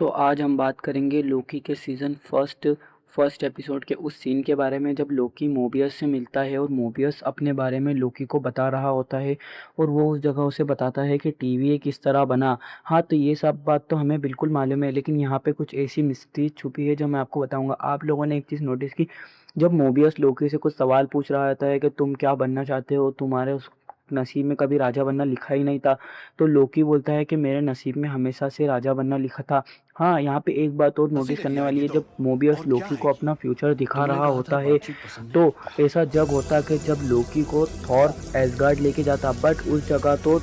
तो आज हम बात करेंगे लोकी के सीज़न फर्स्ट एपिसोड के उस सीन के बारे में जब लोकी मोबियस से मिलता है और मोबियस अपने बारे में लोकी को बता रहा होता है और वो उस जगह उसे बताता है कि टीवी किस तरह बना। हाँ, तो ये सब बात तो हमें बिल्कुल मालूम है, लेकिन यहाँ पे कुछ ऐसी मिस्ट्री छुपी है जो मैं आपको बताऊँगा। आप लोगों ने एक चीज़ नोटिस की, जब मोबियस लोकी से कुछ सवाल पूछ रहा होता है कि तुम क्या बनना चाहते हो? तुम्हारे उस नसीब में कभी राजा बनना लिखा ही नहीं था। तो लोकी बोलता है कि मेरे नसीब में हमेशा से राजा बनना लिखा था। हाँ, यहाँ पे एक बात और मज़े नोटिस करिए करने वाली आइए है, तो। जब मोबियस और क्या लोकी है को ये? अपना फ्यूचर दिखा तुमने रहा कहा था होता है, बातचीत पसंद है। तो ऐसा जब होता कि जब लोकी को थॉर एसगार्ड लेके जाता, बट उस जगह तो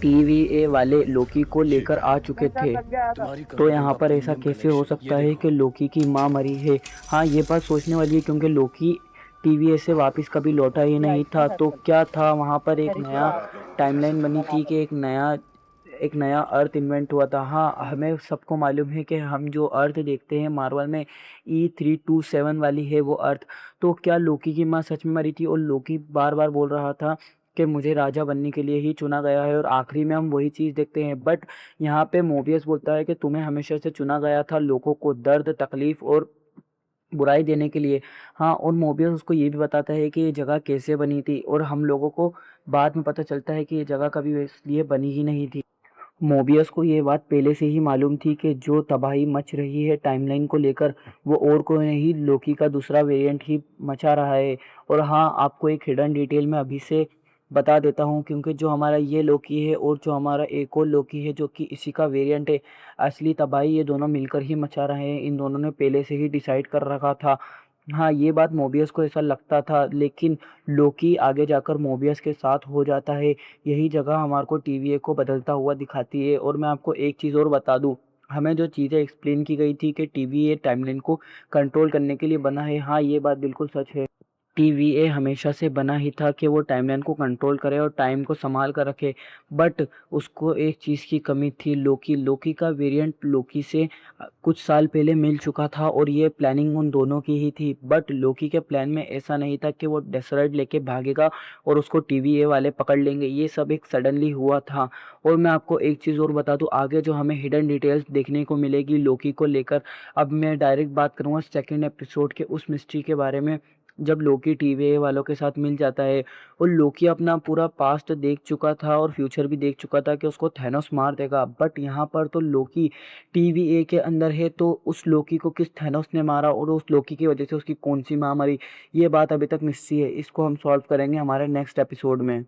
टीवीए वाले लोकी को ठीक लेकर है, आ चुके थे। तुम्हारी तो कंपनी यहाँ का पर ऐसा प्रीमियम कैसे हो कलेक्शन ये सकता है देखो। कि लोकी की माँ मरी है? हाँ, ये बात सोचने वाली है, क्योंकि लोकी टीवीए से वापस कभी लौटा ही नहीं था। तो क्या था वहाँ पर, एक नया टाइमलाइन बनी थी कि एक नया अर्थ इन्वेंट हुआ था। हाँ, हमें सबको मालूम है कि हम जो अर्थ देखते हैं मार्वल में, E327 वाली है वो अर्थ। तो क्या लोकी की माँ सच में मरी थी? और लोकी बार बार बोल रहा था कि मुझे राजा बनने के लिए ही चुना गया है, और आखिरी में हम वही चीज़ देखते हैं। बट यहाँ पे मोबियस बोलता है कि तुम्हें हमेशा से चुना गया था लोगों को दर्द, तकलीफ और बुराई देने के लिए। हाँ, और मोबियस उसको ये भी बताता है कि ये जगह कैसे बनी थी, और हम लोगों को बाद में पता चलता है कि ये जगह कभी इसलिए बनी ही नहीं थी। मोबियस को ये बात पहले से ही मालूम थी कि जो तबाही मच रही है टाइमलाइन को लेकर, वो और कोई नहीं, लोकी का दूसरा वेरिएंट ही मचा रहा है। और हाँ, आपको एक हिडन डिटेल मैं अभी से बता देता हूँ, क्योंकि जो हमारा ये लोकी है और जो हमारा एक और लोकी है जो कि इसी का वेरिएंट है, असली तबाही ये दोनों मिलकर ही मचा रहे हैं। इन दोनों ने पहले से ही डिसाइड कर रखा था। हाँ, ये बात मोबियस को ऐसा लगता था, लेकिन लोकी आगे जाकर मोबियस के साथ हो जाता है। यही जगह हमारे को टीवीए को बदलता हुआ दिखाती है। और मैं आपको एक चीज़ और बता दूँ, हमें जो चीज़ें एक्सप्लेन की गई थी कि टीवीए टाइमलाइन को कंट्रोल करने के लिए बना है, हाँ, ये बात बिल्कुल सच है। टीवीए हमेशा से बना ही था कि वो टाइमलाइन को कंट्रोल करे और टाइम को सँभाल कर रखे। बट उसको एक चीज़ की कमी थी, लोकी। लोकी का वेरिएंट लोकी से कुछ साल पहले मिल चुका था, और ये प्लानिंग उन दोनों की ही थी। बट लोकी के प्लान में ऐसा नहीं था कि वो डेसरेट लेके भागेगा और उसको टीवीए वाले पकड़ लेंगे। ये सब एक सडनली हुआ था। और मैं आपको एक चीज़ और बता दूँ, आगे जो हमें हिडन डिटेल्स देखने को मिलेगी लोकी को लेकर, अब मैं डायरेक्ट बात करूँगा सेकंड एपिसोड के उस मिस्ट्री के बारे में, जब लोकी टीवीए वालों के साथ मिल जाता है। और लोकी अपना पूरा पास्ट देख चुका था और फ्यूचर भी देख चुका था कि उसको थैनोस मार देगा। बट यहाँ पर तो लोकी टीवीए के अंदर है, तो उस लोकी को किस थैनोस ने मारा और उस लोकी की वजह से उसकी कौन सी माँ मरी, ये बात अभी तक मिस्ट्री है। इसको हम सॉल्व करेंगे हमारे नेक्स्ट एपिसोड में।